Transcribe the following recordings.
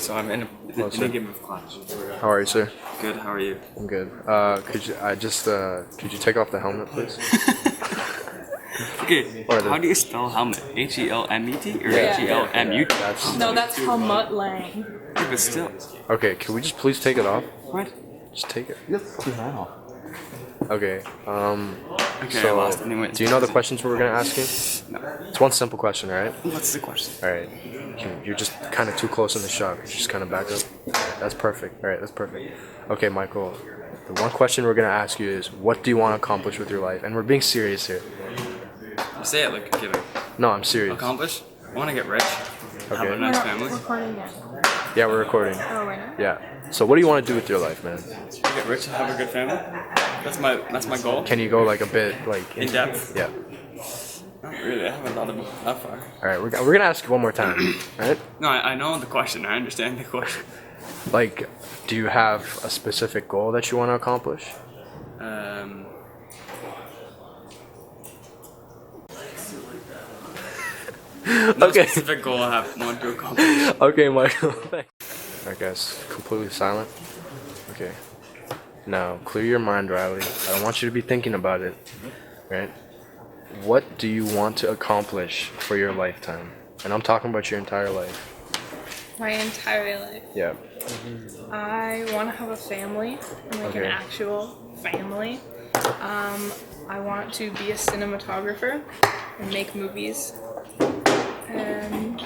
So I'm in a game of Clash. How are you, sir? Good. How are you? I'm good. Could you take off the helmet, please? Okay. How do you spell helmet? H-E-L-M-E-T or H-E-L-M-U-T? That's Helmut Lang. Yeah, but still. Okay, can we just please take it off? What? Just take it. Wow. Okay. Okay. I So, lost anyway. do you know the questions we were gonna ask you? No. It's one simple question, all right? What's the question? All right. You're just kind of too close in the shot. Just kind of back up. That's perfect. All right, that's perfect. Okay, Michael. The one question we're gonna ask you is, what do you want to accomplish with your life? And we're being serious here. Say it like a kid. No, I'm serious. Accomplish? I want to get rich. Have a Okay. nice family. Recording yet? Yeah, we're recording. Oh, right now? Yeah. So, what do you want to do with your life, man? Get rich and have a good family. That's my goal. Can you go like a bit like In depth? Yeah. Not really. I haven't thought about that far. All right, we're gonna ask you one more time, right? No, I know the question. I understand the question. Like, do you have a specific goal that you want to accomplish? No Okay. specific goal I want to accomplish. Okay, Michael. Thanks. Alright, guys, completely silent. Okay. Now, clear your mind, Riley. I don't want you to be thinking about it. Right? What do you want to accomplish for your lifetime? And I'm talking about your entire life. My entire life. Yeah. I want to have a family, like an Okay. actual family. I want to be a cinematographer and make movies. And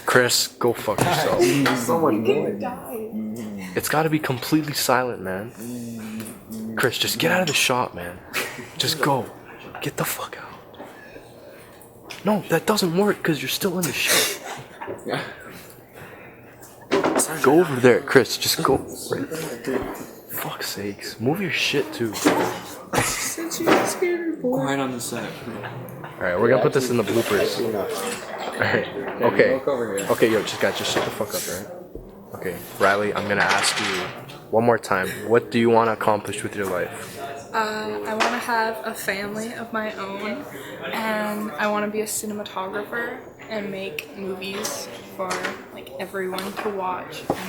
Chris, go fuck yourself. So much noise. It's gotta be completely silent, man. Chris, just get out of the shot, man. Just go. Get the fuck out. No, that doesn't work because you're still in the shot. Go over there, Chris. Just go. Fuck's sakes. Move your shit too. Quiet on the set. Alright, we're gonna put this in the bloopers. Alright. Okay. Okay, yo, just shut the fuck up, alright? Okay, Riley, I'm gonna ask you one more time. What do you want to accomplish with your life? I want to have a family of my own, and I want to be a cinematographer and make movies for like everyone to watch, and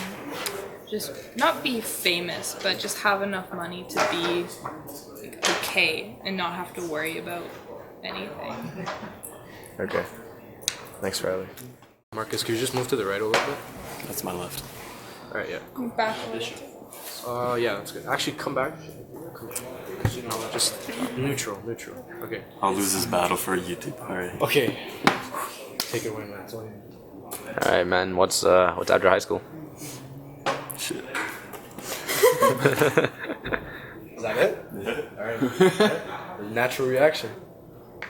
just not be famous, but just have enough money to be like, okay and not have to worry about anything. Okay. Thanks, Riley. Marcus, could you just move to the right a little bit? That's my left. Alright, yeah. Back. Yeah, that's good. Actually, come back. No, just neutral. Okay. I'll lose this battle for YouTube. Alright. Okay. Take it away, man. All right, man. What's after high school? Shit. Is that it? Yeah. Alright. Natural reaction.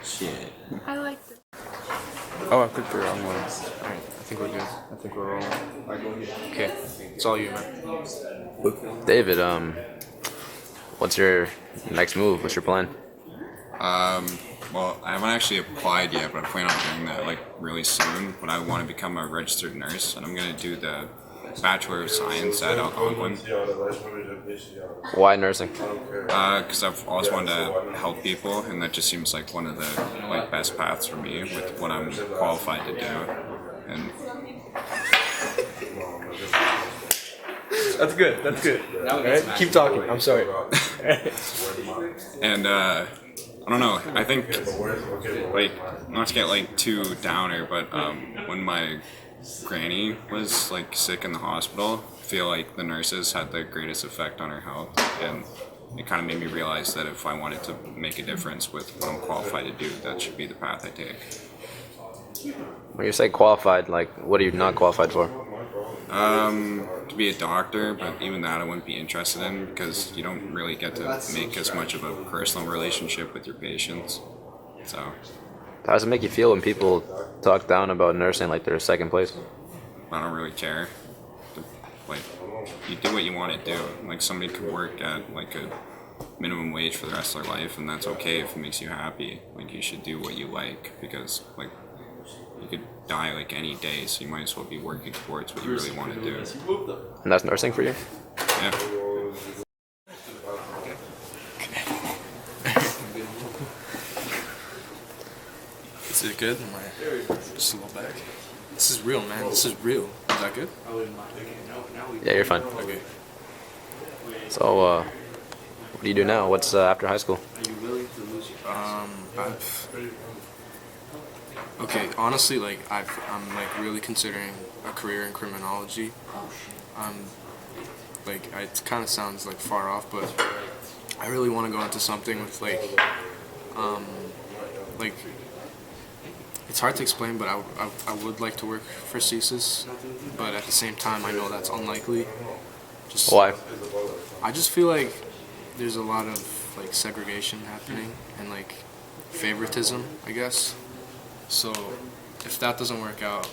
Shit. I like this. Oh, I clicked the wrong one. Alright, I think we're good. I think we're rolling. Okay. It's all you, man. David, what's your next move? What's your plan? Well, I haven't actually applied yet, but I plan on doing that like really soon. But I want to become a registered nurse, and I'm gonna do the Bachelor of Science at Algonquin. Why nursing? Because I've always wanted to help people, and that just seems like one of the like best paths for me with what I'm qualified to do. And That's good. Alright, keep talking. I'm sorry. and I don't know. I think like not to get like too downer, but when my granny was like sick in the hospital, I feel like the nurses had the greatest effect on her health, and it kind of made me realize that if I wanted to make a difference with what I'm qualified to do, that should be the path I take. When you say qualified, like, what are you not qualified for? To be a doctor, but even that I wouldn't be interested in because you don't really get to make as much of a personal relationship with your patients. So, How does it make you feel when people talk down about nursing like they're second place? I don't really care. Like, you do what you want to do. Like, somebody could work at like a minimum wage for the rest of their life, and that's okay if it makes you happy. Like, you should do what you like because like you could die like any day, so you might as well be working towards what you really want to do. And that's nursing for you? Yeah. Is it good? Am I just a little back? This is real, man. This is real. Is that good? Yeah, you're fine. Okay. So, what do you do now? What's after high school? Okay, honestly, like I'm like really considering a career in criminology. Like it kind of sounds like far off, but I really want to go into something with like it's hard to explain, but I would like to work for CSIS, but at the same time I know that's unlikely. Just Why? I just feel like there's a lot of like segregation happening and like favoritism, I guess. So if that doesn't work out,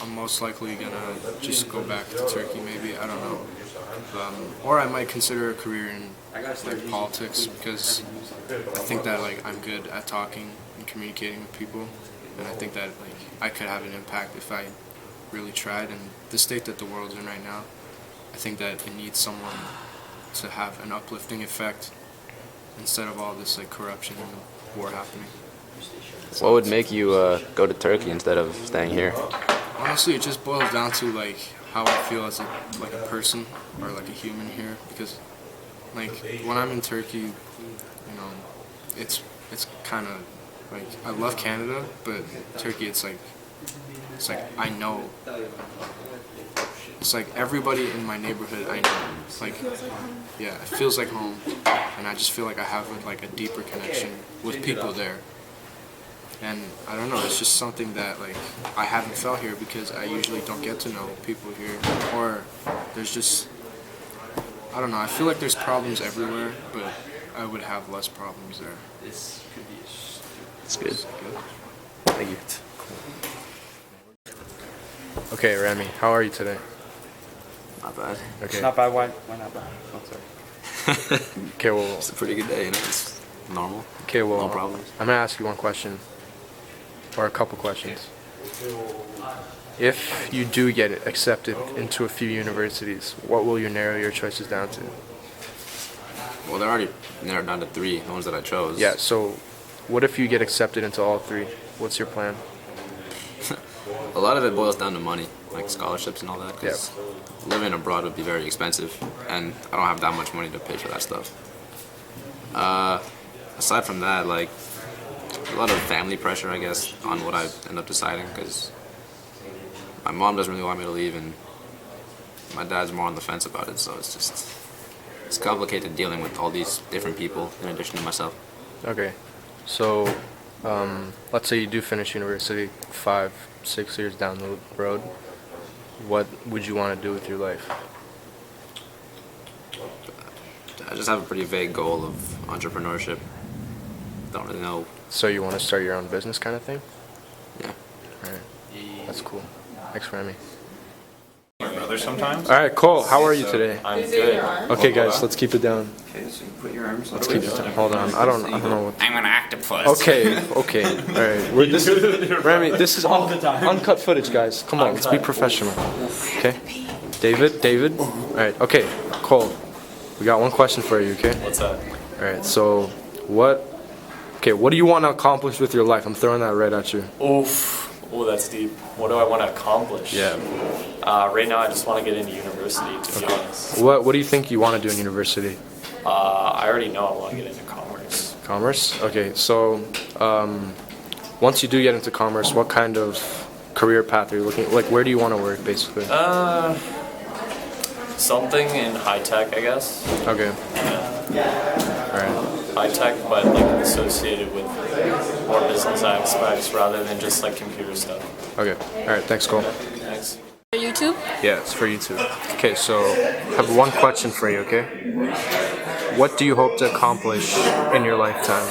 I'm most likely gonna just go back to Turkey. Maybe, I don't know. Or I might consider a career in like politics, because I think that like I'm good at talking and communicating with people, and I think that like I could have an impact if I really tried. And the state that the world's in right now, I think that it needs someone to have an uplifting effect instead of all this like corruption and war happening. What would make you go to Turkey instead of staying here? Honestly, it just boils down to like how I feel as a person or like a human here, because like when I'm in Turkey, you know, it's kind of like I love Canada, but Turkey it's like I know. It's like everybody in my neighborhood I know. Like, yeah, it feels like home, and I just feel like I have like a deeper connection with people there. And I don't know, it's just something that like I haven't felt here, because I usually don't get to know people here, or there's just, I don't know, I feel like there's problems everywhere, but I would have less problems there. It's good. Thank you. Okay, Remy, how are you today? Not bad. Okay. Not bad. Why not bad? Oh, sorry. Okay, well, It's a pretty good day, you know. It's normal. okay, well, No problems. I'm gonna ask you one question, or a couple questions. If you do get accepted into a few universities, what will you narrow your choices down to? Well, they're already narrowed down to 3, the ones that I chose. Yeah, so what if you get accepted into all 3? What's your plan? A lot of it boils down to money, like scholarships and all that, because living abroad would be very expensive, and I don't have that much money to pay for that stuff. Aside from that, like, a lot of family pressure, I guess, on what I end up deciding, because my mom doesn't really want me to leave, and my dad's more on the fence about it, so it's complicated dealing with all these different people in addition to myself. Okay, so let's say you do finish university 5-6 years down the road. What would you want to do with your life? I just have a pretty vague goal of entrepreneurship. Don't really know. So you want to start your own business kind of thing? Yeah. Alright, that's cool. Thanks, Remy. My brother sometimes. Alright, Cole, how are you today? I'm good. Okay, guys, let's keep it down. Okay, so you put your arms. Let's keep it down. Hold on, I don't know what. I'm an octopus. Okay, alright. Remy, this is uncut footage, guys. Come on, let's be professional. Okay? David? Alright, okay, Cole, we got one question for you, okay? What's that? Alright, so what do you want to accomplish with your life? I'm throwing that right at you. Oof. Oh, that's deep. What do I want to accomplish? Yeah. Right now, I just want to get into university, to be honest. What do you think you want to do in university? I already know I want to get into commerce. Commerce? Okay, so once you do get into commerce, what kind of career path are you looking at? Like, where do you want to work, basically? Something in high tech, I guess. Okay. Alright. High tech, but like associated with more business aspects rather than just like computer stuff. Okay. Alright, thanks, Cole. Thanks. YouTube? Yeah, it's for YouTube. Okay, so I have one question for you, okay? What do you hope to accomplish in your lifetime?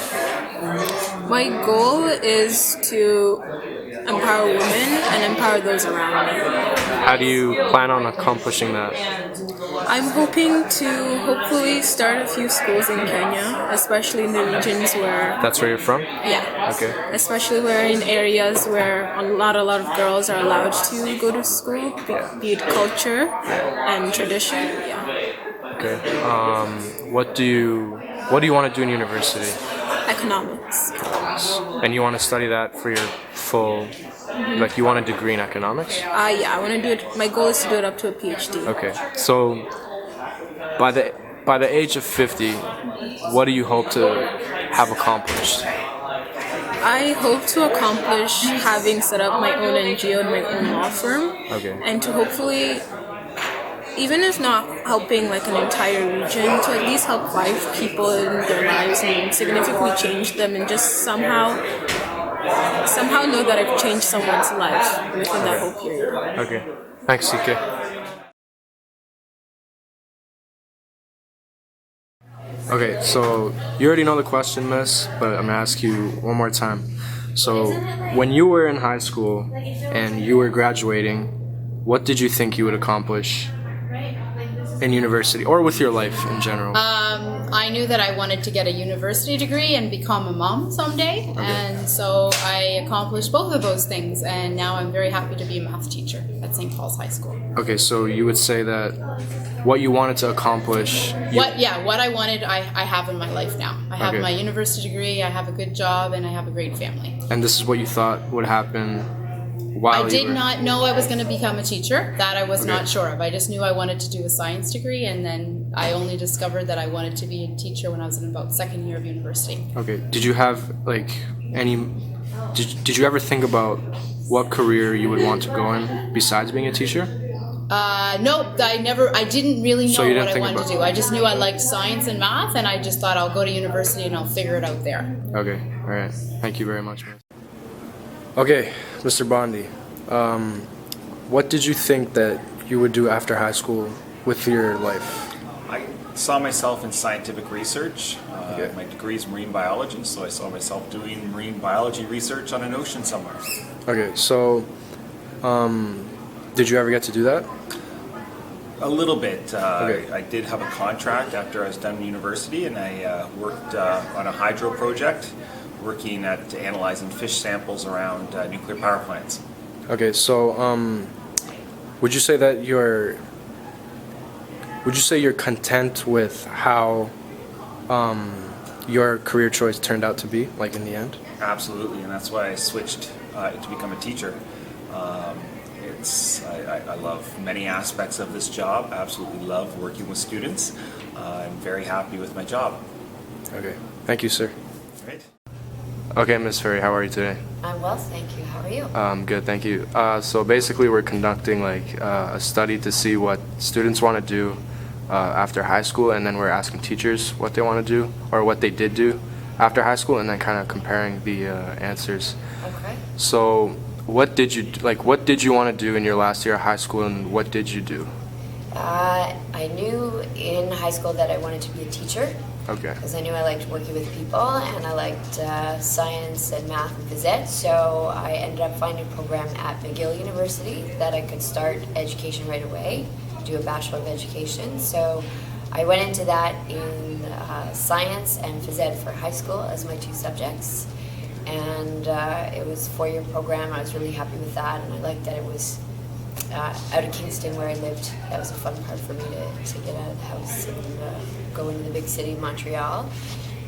My goal is to empower women and empower those around me. How do you plan on accomplishing that? I'm hoping to hopefully start a few schools in Kenya, especially in the regions where, That's where you're from? yeah, Okay. especially where in areas where a lot of girls are allowed to go to school, be it culture and tradition. Yeah. Okay. What do you want to do in university? Economics. And you want to study that for your full, like you want a degree in economics? Yeah, I want to do it. My goal is to do it up to a PhD. Okay, so by the age of 50, what do you hope to have accomplished? I hope to accomplish having set up my own NGO and my own law firm. Okay. And to hopefully, even if not helping like an entire region, to at least help 5 people in their lives and significantly change them, and just somehow know that I've changed someone's life within that whole period. Okay, thanks, CK. Okay, so you already know the question, miss, but I'm gonna ask you one more time. So, when you were in high school and you were graduating, what did you think you would accomplish in university or with your life in general? I knew that I wanted to get a university degree and become a mom someday, and so I accomplished both of those things, and now I'm very happy to be a math teacher at St. Paul's High School. Okay, so you would say that what you wanted to accomplish... What I wanted, I have in my life now. I have my university degree, I have a good job, and I have a great family. And this is what you thought would happen while I did not know I was going to become a teacher. That I was not sure of. I just knew I wanted to do a science degree, and then I only discovered that I wanted to be a teacher when I was in about second year of university. Okay. Did you have like any? Did you ever think about what career you would want to go in besides being a teacher? No, I didn't really know you didn't what I think wanted to do. I just knew I liked science and math, and I just thought I'll go to university and I'll figure it out there. Okay. All right. Thank you very much, man. Okay, Mr. Bondi, what did you think that you would do after high school with your life? I saw myself in scientific research. Okay. My degree is marine biology, so I saw myself doing marine biology research on an ocean somewhere. Okay, so did you ever get to do that? A little bit. Okay. I did have a contract after I was done in university, and I worked on a hydro project, working at analyzing fish samples around nuclear power plants. Okay, so would you say that you're content with how your career choice turned out to be, like in the end? Absolutely, and that's why I switched to become a teacher. I love many aspects of this job. I absolutely love working with students. I'm very happy with my job. Okay, thank you, sir. Great. Okay, Ms. Ferry, how are you today? I'm well, thank you. How are you? Good, thank you. So basically we're conducting like a study to see what students want to do after high school, and then we're asking teachers what they want to do or what they did do after high school, and then kind of comparing the answers. Okay. So what did you want to do in your last year of high school, and what did you do? I knew in high school that I wanted to be a teacher. Okay. Because I knew I liked working with people, and I liked science and math and phys ed, so I ended up finding a program at McGill University that I could start education right away, do a Bachelor of Education. So I went into that in science and phys ed for high school as my 2 subjects, and it was a 4-year program. I was really happy with that, and I liked that it was out of Kingston where I lived. That was a fun part for me to get out of the house and go into the big city, Montreal.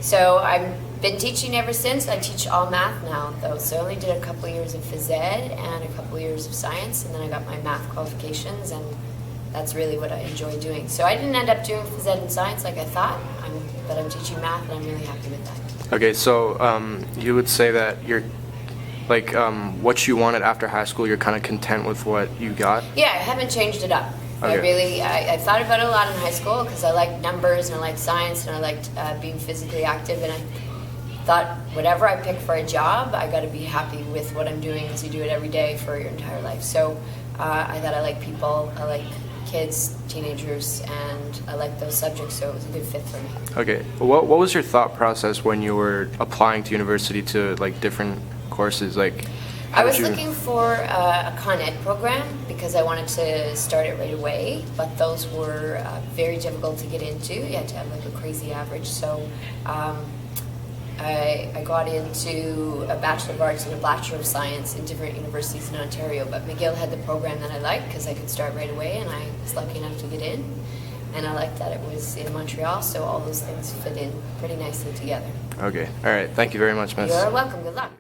So I've been teaching ever since. I teach all math now, though. So I only did a couple years of phys ed and a couple years of science, and then I got my math qualifications, and that's really what I enjoy doing. So I didn't end up doing phys ed and science like I thought, but I'm teaching math, and I'm really happy with that. Okay, so you would say that you're like what you wanted after high school, you're kind of content with what you got? Yeah, I haven't changed it up. Okay. I thought about it a lot in high school because I liked numbers and I liked science and I liked being physically active, and I thought whatever I pick for a job, I got to be happy with what I'm doing because you do it every day for your entire life. So I thought I like people, I like kids, teenagers, and I like those subjects, so it was a good fit for me. Okay, what was your thought process when you were applying to university to like different courses? Like, I was looking for a Con Ed program because I wanted to start it right away, but those were very difficult to get into. You had to have like a crazy average, so I got into a Bachelor of Arts and a Bachelor of Science in different universities in Ontario, but McGill had the program that I liked because I could start right away, and I was lucky enough to get in, and I liked that it was in Montreal, so all those things fit in pretty nicely together. Okay, all right, thank you very much, miss. You're welcome, good luck.